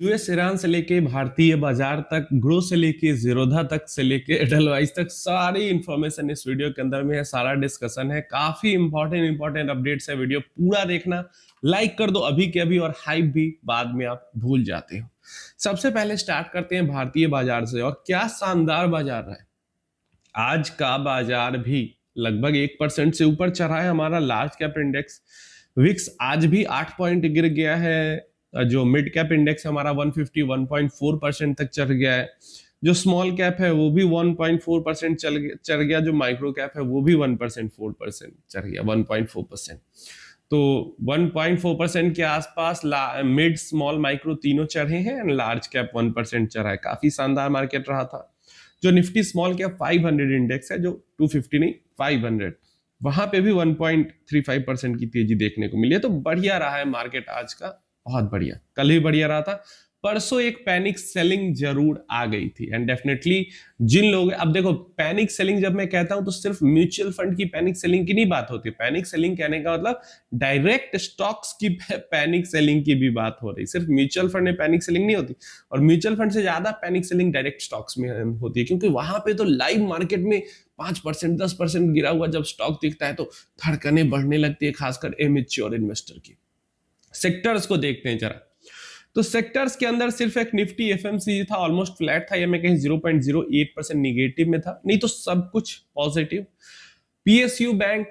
US Iran से लेके भारतीय बाजार तक, ग्रो से लेके जीरोधा तक से लेके एडलवाइस तक सारी इंफॉर्मेशन इस वीडियो के अंदर में है। सारा डिस्कशन है, काफी इंपॉर्टेंट अपडेट्स है। वीडियो पूरा देखना, लाइक कर दो अभी के अभी, और हाइप भी बाद में आप भूल जाते हो। सबसे पहले स्टार्ट करते हैं भारतीय बाजार से, और क्या शानदार बाजार रहा है। आज का बाजार भी लगभग 1% से ऊपर चढ़ा है। हमारा लार्ज कैप इंडेक्स विक्स आज भी 8 पॉइंट गिर गया है। जो मिड कैप इंडेक्स हमारा 150 1.4% तक चढ़ गया है। जो स्मॉल कैप है वो भी 1.4% चढ़ गया। जो माइक्रो कैप है वो भी 1.4% चढ़ गया, 1.4%। तो 1.4% के आसपास मिड स्मॉल माइक्रो तीनों चढ़े हैं, एंड लार्ज कैप 1% चढ़ा है। काफी शानदार मार्केट रहा था। जो निफ्टी स्मॉल कैप 500 इंडेक्स है, जो 250 नहीं 500, वहां पे भी 1.35% की तेजी देखने को मिली है। तो बढ़िया रहा है मार्केट आज का, बहुत बढ़िया। कल ही बढ़िया रहा था, परसों एक पैनिक सेलिंग जरूर आ गई थी। एंड डेफिनेटली जिन लोग, अब देखो पैनिक सेलिंग जब मैं कहता हूं तो सिर्फ म्यूचुअल फंड की पैनिक सेलिंग की नहीं बात होती। पैनिक सेलिंग कहने का मतलब डायरेक्ट स्टॉक्स की पैनिक सेलिंग की भी बात हो रही। सिर्फ म्यूचुअल फंड में पैनिक सेलिंग नहीं होती, और म्यूचुअल फंड से ज्यादा पैनिक सेलिंग डायरेक्ट स्टॉक्स में होती है, क्योंकि वहां पे तो लाइव मार्केट में 5% 10% गिरा हुआ जब स्टॉक दिखता है तो धड़कने बढ़ने लगती है, खासकर इमेच्योर इन्वेस्टर की। सेक्टर्स को देखते हैं जरा। तो सेक्टर्स के अंदर सिर्फ एक निफ्टी एफएमसीजी था, ऑलमोस्ट फ्लैट था, या मैं कहीं 0.08% निगेटिव में था, नहीं तो सब कुछ पॉजिटिव। पीएसयू बैंक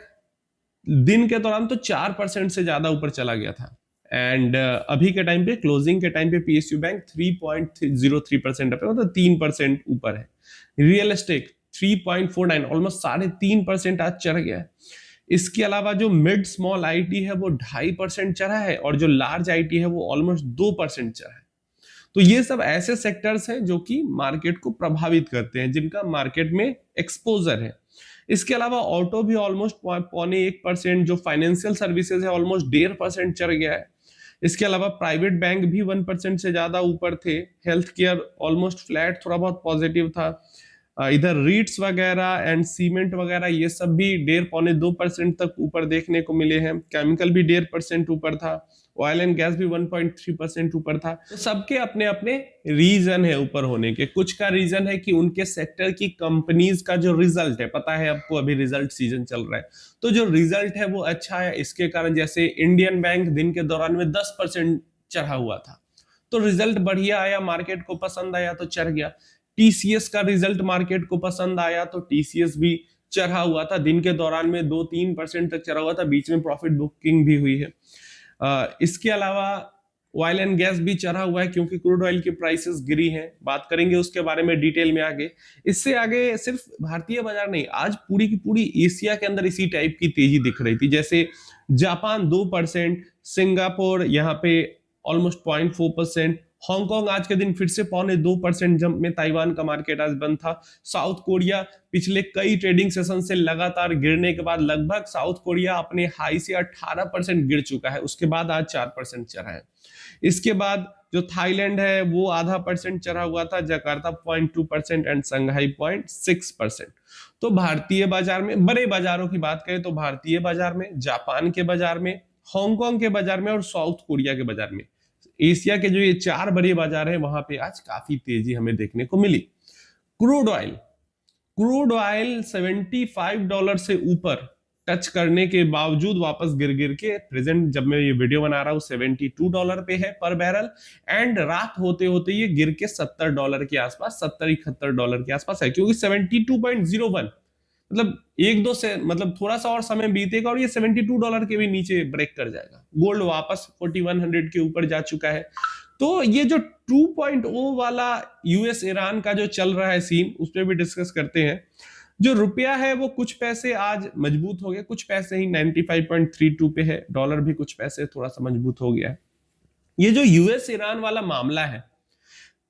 दिन के दौरान तो 4% से ज्यादा ऊपर चला गया था। एंड अभी के टाइम पे, क्लोजिंग के टाइम पे पीएसयू बैंक 3.03% पे, मतलब 3% ऊपर है। रियल एस्टेट 3.49, ऑलमोस्ट 3.5% आज चढ़ गया है। इसके अलावा जो मिड स्मॉल आईटी है वो 2.5% चढ़ा है, और जो लार्ज आईटी है वो ऑलमोस्ट 2% चढ़ा है। तो ये सब ऐसे सेक्टर्स हैं जो कि मार्केट को प्रभावित करते हैं, जिनका मार्केट में एक्सपोजर है। इसके अलावा ऑटो भी ऑलमोस्ट 0.1%, जो फाइनेंशियल सर्विसेज है ऑलमोस्ट 1.5% चढ़ गया है। इसके अलावा प्राइवेट बैंक भी 1% से ज्यादा ऊपर थे। हेल्थ केयर ऑलमोस्ट फ्लैट, थोड़ा बहुत पॉजिटिव था। इधर रीट्स वगैरह एंड सीमेंट वगैरह ये सब भी 1.5-2% तक ऊपर देखने को मिले हैं। केमिकल भी 1.5% ऊपर था। ऑयल एंड गैस भी 1.3% ऊपर था। तो सबके अपने अपने रीजन है ऊपर होने के। कुछ का रीजन है कि उनके सेक्टर की कंपनीज का जो रिजल्ट है, पता है आपको अभी रिजल्ट सीजन चल रहा है, तो जो रिजल्ट है वो अच्छा है। इसके कारण जैसे इंडियन बैंक दिन के दौरान में 10% चढ़ा हुआ था, तो रिजल्ट बढ़िया आया, मार्केट को पसंद आया तो चढ़ गया। टीसीएस का रिजल्ट मार्केट को पसंद आया तो टीसीएस भी चढ़ा हुआ था। दिन के दौरान में 2-3% तक चढ़ा हुआ था, बीच में प्रॉफिट बुकिंग भी हुई है। इसके अलावा ऑयल एंड गैस भी चढ़ा हुआ है, क्योंकि क्रूड ऑयल की प्राइसेस गिरी हैं। बात करेंगे उसके बारे में डिटेल में आगे। इससे आगे सिर्फ भारतीय बाजार नहीं, आज पूरी की पूरी एशिया के अंदर इसी टाइप की तेजी दिख रही थी। जैसे जापान 2%, सिंगापुर यहाँ पे ऑलमोस्ट 0.4%, हांगकांग आज के दिन फिर से 0.25% जंप में ताइवान का मार्केट आज बंद था। साउथ कोरिया पिछले कई ट्रेडिंग सेशन से लगातार गिरने के बाद लगभग साउथ कोरिया अपने हाई से 18% गिर चुका है, उसके बाद आज 4% चढ़ा है। इसके बाद जो थाईलैंड है वो 0.5% चढ़ा हुआ था, जकार्ता 0.2% एंड संघाई 0.6%। तो भारतीय बाजार में, बड़े बाजारों की बात करें तो भारतीय बाजार में, जापान के बाजार में, हांगकांग के बाजार में और साउथ कोरिया के बाजार में, एशिया के जो ये 4 बड़े बाजार हैं वहां पे आज काफी तेजी हमें देखने को मिली। क्रूड ऑयल $75 से ऊपर टच करने के बावजूद वापस गिर गिर के प्रेजेंट जब मैं ये वीडियो बना रहा हूं $72 पे है पर बैरल। एंड रात होते होते ये गिर के $70 के आसपास, $70-71 के आसपास है, क्योंकि 72.01, मतलब 1-2 से, मतलब थोड़ा सा और समय बीतेगा और ये $72 के भी नीचे ब्रेक कर जाएगा। गोल्ड वापस 4100 के ऊपर जा चुका है। तो ये जो 2.0 वाला यूएस ईरान का जो चल रहा है सीन, उस पर भी डिस्कस करते हैं। जो रुपया है वो कुछ पैसे आज मजबूत हो गए, कुछ पैसे ही 95.32 पे है। डॉलर भी कुछ पैसे थोड़ा सा मजबूत हो गया है। ये जो यूएस ईरान वाला मामला है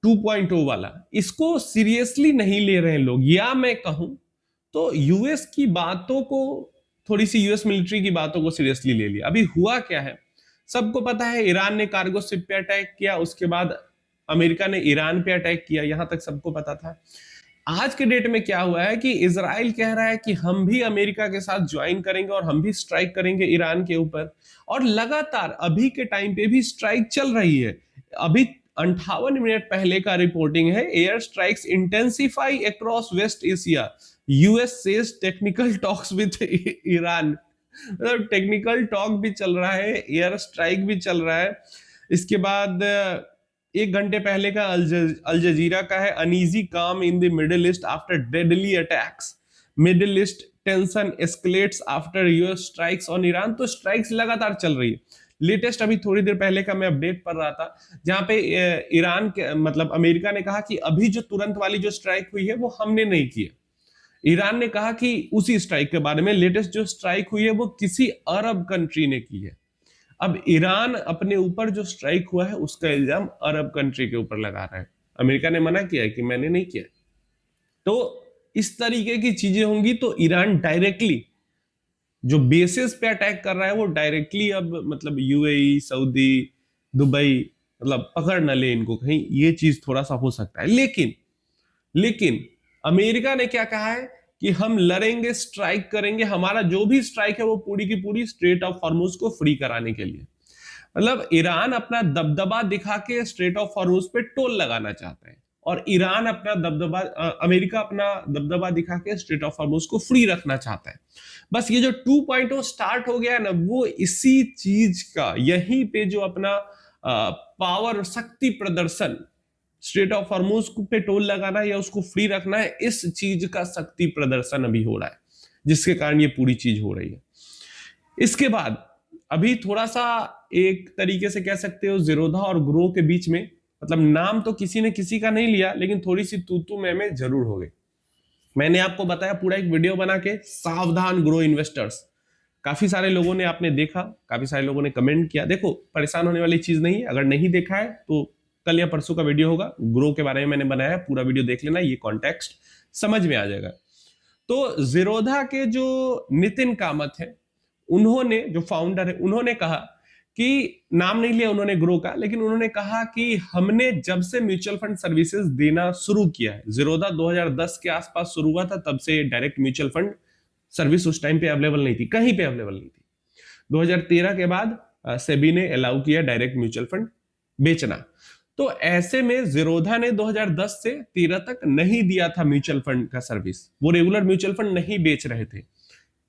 2.0 वाला, इसको सीरियसली नहीं ले रहे हैं लोग, या मैं कहूं तो यूएस की बातों को, थोड़ी सी यूएस मिलिट्री की बातों को सीरियसली ले लिया। अभी हुआ क्या है सबको पता है, ईरान ने कार्गो शिप पे अटैक किया, उसके बाद अमेरिका ने ईरान पे अटैक किया, यहां तक सबको पता था। आज के डेट में क्या हुआ है कि इजराइल कह रहा है कि हम भी अमेरिका के साथ ज्वाइन करेंगे और हम भी स्ट्राइक करेंगे ईरान के ऊपर, और लगातार अभी के टाइम पे भी स्ट्राइक चल रही है। अभी 58 मिनट पहले का रिपोर्टिंग है, air strikes intensify across West Asia, US says technical talks with Iran. मतलब टेक्निकल टॉक भी चल रहा है, एयर स्ट्राइक भी चल रहा है। इसके बाद 1 घंटे पहले का अल जजीरा का है, अनईजी काम in the middle east after deadly attacks, middle east tension escalates after US strikes on Iran. तो स्ट्राइक्स लगातार चल रही है। लेटेस्ट अभी थोड़ी देर पहले का मैं अपडेट पढ़ रहा था, जहां पे ईरान के मतलब अमेरिका ने कहा कि अभी जो तुरंत वाली जो स्ट्राइक हुई है वो हमने नहीं की है। ईरान ने कहा कि उसी स्ट्राइक के बारे में, लेटेस्ट जो स्ट्राइक हुई है वो किसी अरब कंट्री ने की है। अब ईरान अपने ऊपर जो स्ट्राइक हुआ है उसका इल्जाम अरब कंट्री के ऊपर लगा रहा है। अमेरिका ने मना किया है कि मैंने नहीं किया। तो इस तरीके की चीजें होंगी तो ईरान डायरेक्टली जो बेसिस पे अटैक कर रहा है वो डायरेक्टली अब मतलब यूएई, सऊदी, दुबई मतलब पकड़ न ले इनको कहीं, ये चीज थोड़ा सा हो सकता है। लेकिन अमेरिका ने क्या कहा है कि हम लड़ेंगे, स्ट्राइक करेंगे, हमारा जो भी स्ट्राइक है वो पूरी की पूरी स्ट्रेट ऑफ हॉर्मुज को फ्री कराने के लिए। मतलब ईरान अपना दबदबा दिखा के स्ट्रेट ऑफ हॉर्मुज पे टोल लगाना चाहता है, और ईरान अपना दबदबा अमेरिका अपना दबदबा दिखा के स्ट्रेट ऑफ हॉर्मुज को फ्री रखना चाहता है। बस ये जो 2.0 स्टार्ट हो गया है ना, वो इसी चीज का, यहीं पे जो अपना पावर शक्ति प्रदर्शन, स्ट्रेट ऑफ हॉर्मुज पे टोल लगाना है या उसको फ्री रखना है, इस चीज का शक्ति प्रदर्शन अभी हो रहा है, जिसके कारण ये पूरी चीज हो रही है। इसके बाद अभी थोड़ा सा एक तरीके से कह सकते हो ज़ीरोधा और ग्रो के बीच में, मतलब नाम तो किसी ने किसी का नहीं लिया, लेकिन थोड़ी सी तू मैं जरूर हो गई। मैंने आपको बताया पूरा एक वीडियो बना के, सावधान ग्रो इन्वेस्टर्स। काफी सारे लोगों ने आपने देखा, काफी सारे लोगों ने कमेंट किया। देखो, परेशान होने वाली चीज नहीं है, अगर नहीं देखा है तो कल या परसों का वीडियो होगा, ग्रो के बारे में मैंने बनाया, पूरा वीडियो देख लेना, ये कॉन्टेक्स्ट समझ में आ जाएगा। तो ज़ीरोधा के जो नितिन कामत है, उन्होंने, जो फाउंडर है, उन्होंने कहा कि नाम नहीं लिया उन्होंने ग्रो का, लेकिन उन्होंने कहा कि हमने जब से म्यूचुअल फंड सर्विसेज देना शुरू किया है, ज़ीरोधा 2010 के आसपास शुरू हुआ था, तब से डायरेक्ट म्यूचुअल फंड सर्विस उस टाइम पे अवेलेबल नहीं थी, कहीं पे अवेलेबल नहीं थी। 2013 के बाद सेबी ने अलाउ किया डायरेक्ट म्यूचुअल फंड बेचना। तो ऐसे में ज़ीरोधा ने 2010 से 13 तक नहीं दिया था म्यूचुअल फंड का सर्विस, वो रेगुलर म्यूचुअल फंड नहीं बेच रहे थे।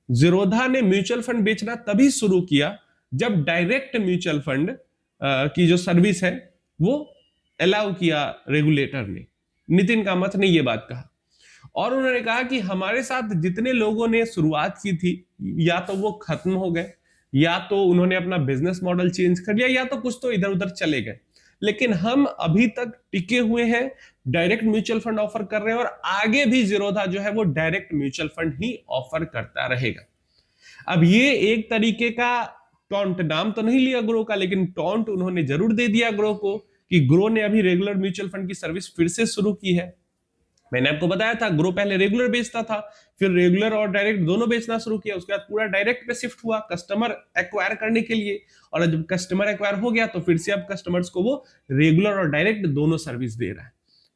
ज़ीरोधा ने म्यूचुअल फंड बेचना तभी शुरू किया जब डायरेक्ट म्यूचुअल फंड की जो सर्विस है वो अलाउ किया रेगुलेटर ने। नितिन कामत ने ये बात कहा, और उन्होंने कहा कि हमारे साथ जितने लोगों ने शुरुआत की थी, या तो वो खत्म हो गए, या तो उन्होंने अपना बिजनेस मॉडल चेंज कर लिया, या तो कुछ तो इधर उधर चले गए, लेकिन हम अभी तक टिके हुए हैं, डायरेक्ट म्यूचुअल फंड ऑफर कर रहे हैं, और आगे भी ज़ीरोधा जो है वो डायरेक्ट म्यूचुअल फंड ही ऑफर करता रहेगा। अब ये एक तरीके का टॉन्ट, नाम तो नहीं लिया ग्रो का, लेकिन टॉन्ट उन्होंने जरूर दे दिया ग्रो को कि ग्रो ने अभी रेगुलर म्यूचुअल फंड की सर्विस फिर से शुरू की है। मैंने आपको बताया था ग्रो पहले रेगुलर बेचता था, फिर रेगुलर और डायरेक्ट दोनों बेचना शुरू किया, उसके बाद पूरा डायरेक्ट पे शिफ्ट हुआ कस्टमर एक्वायर करने के लिए, और जब कस्टमर एक्वायर हो गया तो फिर से अब कस्टमर्स को वो रेगुलर और डायरेक्ट दोनों सर्विस दे रहा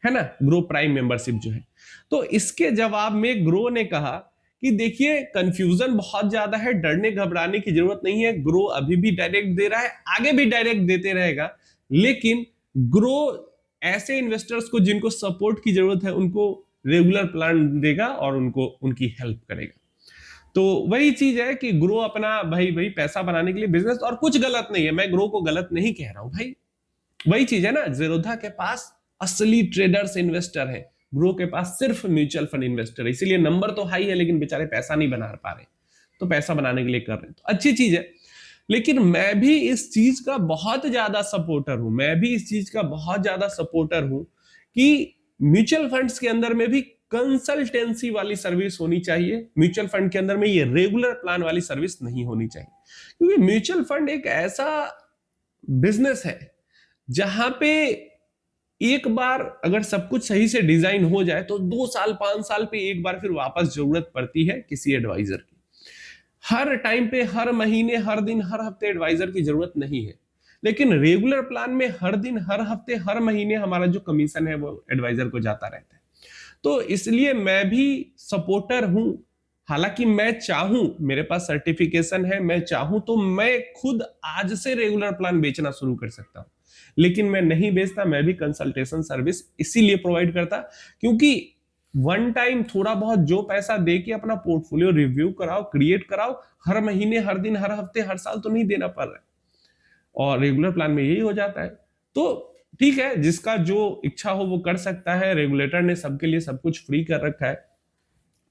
है ना, ग्रो प्राइम मेंबरशिप जो है। तो इसके जवाब में ग्रो ने कहा कि देखिए, कंफ्यूजन बहुत ज्यादा है, डरने घबराने की जरूरत नहीं है, ग्रो अभी भी डायरेक्ट दे रहा है, आगे भी डायरेक्ट देते रहेगा, लेकिन ग्रो ऐसे इन्वेस्टर्स को जिनको सपोर्ट की जरूरत है उनको रेगुलर प्लान देगा और उनको उनकी हेल्प करेगा। तो वही चीज है कि ग्रो अपना भाई पैसा बनाने के लिए बिजनेस, और कुछ गलत नहीं है, मैं ग्रो को गलत नहीं कह रहा हूं भाई, वही चीज है ना, ज़ीरोधा के पास असली ट्रेडर्स इन्वेस्टर है, ग्रो के पास सिर्फ म्यूचुअल फंड इन्वेस्टर है, इसीलिए नंबर तो हाई है लेकिन बेचारे पैसा नहीं बना पा रहे, तो पैसा बनाने के लिए कर रहे हैं, तो अच्छी चीज है। लेकिन मैं भी इस चीज का बहुत ज्यादा सपोर्टर हूं, मैं भी इस चीज का बहुत ज्यादा सपोर्टर हूं कि म्यूचुअल फंड्स के अंदर में भी कंसल्टेंसी वाली सर्विस होनी चाहिए, म्यूचुअल फंड के अंदर में ये रेगुलर प्लान वाली सर्विस नहीं होनी चाहिए, क्योंकि म्यूचुअल फंड एक ऐसा बिजनेस है जहां पे एक बार अगर सब कुछ सही से डिजाइन हो जाए तो 2 साल 5 साल पे एक बार फिर वापस जरूरत पड़ती है किसी एडवाइजर की। हर टाइम पे, हर महीने, हर दिन, हर हफ्ते एडवाइजर की जरूरत नहीं है, लेकिन रेगुलर प्लान में हर दिन, हर हफ्ते, हर महीने हमारा जो कमीशन है वो एडवाइजर को जाता रहता है। तो इसलिए मैं भी सपोर्टर हूं, हालांकि मैं चाहूं, मेरे पास सर्टिफिकेशन है, मैं चाहूं तो मैं खुद आज से रेगुलर प्लान बेचना शुरू कर सकता हूं, लेकिन मैं नहीं बेचता, मैं भी कंसल्टेशन सर्विस इसीलिए प्रोवाइड करता क्योंकि वन टाइम थोड़ा बहुत जो पैसा दे के अपना पोर्टफोलियो रिव्यू कराओ, क्रिएट कराओ, हर महीने, हर दिन, हर हफ्ते, हर साल तो नहीं देना पड़ रहा है। और रेगुलर प्लान में यही हो जाता है। तो ठीक है, जिसका जो इच्छा हो वो कर सकता है, रेगुलेटर ने सबके लिए सब कुछ फ्री कर रखा है।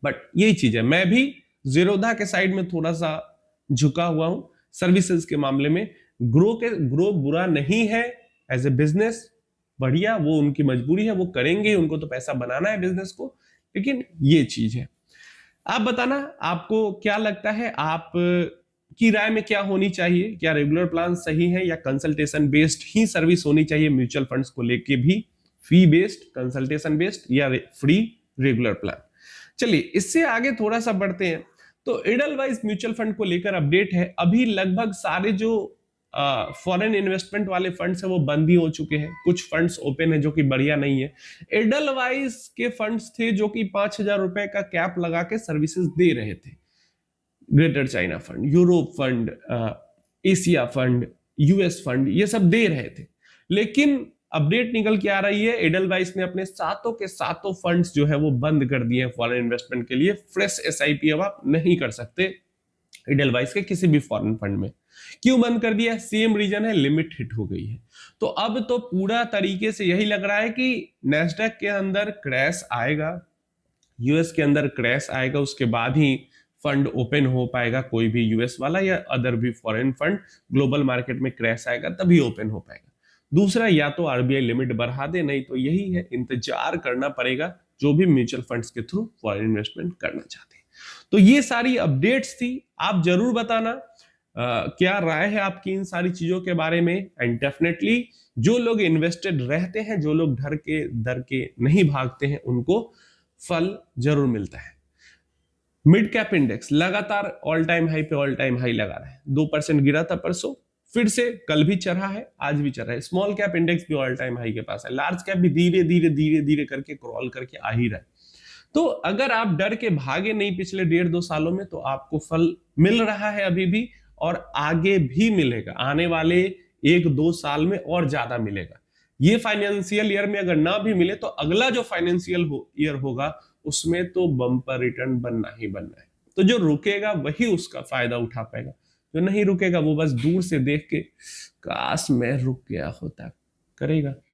बट यही चीज है, मैं भी जीरोधा के साइड में थोड़ा सा झुका हुआ हूं सर्विसेज के मामले में। ग्रो बुरा नहीं है, एज ए बिजनेस बढ़िया, वो उनकी मजबूरी है, वो करेंगे, उनको तो पैसा बनाना है बिजनेस को। लेकिन ये चीज है, आप बताना आपको क्या लगता है, आप की राय में क्या होनी चाहिए? क्या रेगुलर प्लान सही है या कंसल्टेशन बेस्ड ही सर्विस होनी चाहिए म्यूचुअल फंड्स को लेके भी? फी बेस्ड, कंसल्टेशन बेस्ड या फ्री रेगुलर प्लान? चलिए इससे आगे थोड़ा सा बढ़ते हैं। तो एडलवाइज म्यूचुअल फंड को लेकर अपडेट है। अभी लगभग सारे जो फॉरेन इन्वेस्टमेंट वाले फंड्स है वो बंद ही हो चुके हैं, कुछ फंड्स ओपन है जो कि बढ़िया नहीं है। एडलवाइज के फंड्स थे जो कि 5,000 रुपए का कैप लगा के सर्विसेज दे रहे थे। Greater China fund, Europe fund, Asia fund, US fund, ये सब दे रहे थे। लेकिन अपडेट निकल के आ रही है, एडलवाइस ने अपने सातों के सातों फंड्स जो है वो बंद कर दिए हैं फॉरेन इन्वेस्टमेंट के लिए। फ्रेश एसआईपी अब आप नहीं कर सकते एडलवाइस के किसी भी फॉरेन फंड में। क्यों बंद कर दिया? सेम रीजन है, लिमिट हिट हो गई है। तो अब तो पूरा तरीके से यही लग रहा है कि नैस्डैक के अंदर क्रैश आएगा, यूएस के अंदर क्रैश आएगा, उसके बाद ही फंड ओपन हो पाएगा, कोई भी यूएस वाला या अदर भी फॉरेन फंड। ग्लोबल मार्केट में क्रैश आएगा तभी ओपन हो पाएगा। दूसरा, या तो आरबीआई लिमिट बढ़ा दे, नहीं तो यही है, इंतजार करना पड़ेगा जो भी म्यूचुअल फंड्स के थ्रू फॉरेन इन्वेस्टमेंट करना चाहते हैं। तो ये सारी अपडेट्स थी। आप जरूर बताना क्या राय है आपकी इन सारी चीजों के बारे में। एंड डेफिनेटली जो लोग इन्वेस्टेड रहते हैं, जो लोग डर के नहीं भागते हैं, उनको फल जरूर मिलता है। मिड कैप इंडेक्स लगातार ऑल टाइम हाई पे ऑल टाइम हाई लगा रहा है, 2% गिरा था परसों, फिर से कल भी चढ़ा है, आज भी चढ़ा है। स्मॉल कैप इंडेक्स भी ऑल टाइम हाई के पास है। लार्ज कैप भी धीरे धीरे धीरे धीरे करके क्रॉल करके आ ही रहा है। तो अगर आप डर के भागे नहीं पिछले 1.5-2 सालों में, तो आपको फल मिल रहा है अभी भी, और आगे भी मिलेगा। आने वाले 1-2 साल में और ज्यादा मिलेगा। ये फाइनेंशियल ईयर में अगर ना भी मिले तो अगला जो फाइनेंशियल ईयर होगा उसमें तो बम्पर रिटर्न बनना ही बनना है। तो जो रुकेगा वही उसका फायदा उठा पाएगा, जो नहीं रुकेगा वो बस दूर से देख के काश मैं रुक गया होता करेगा।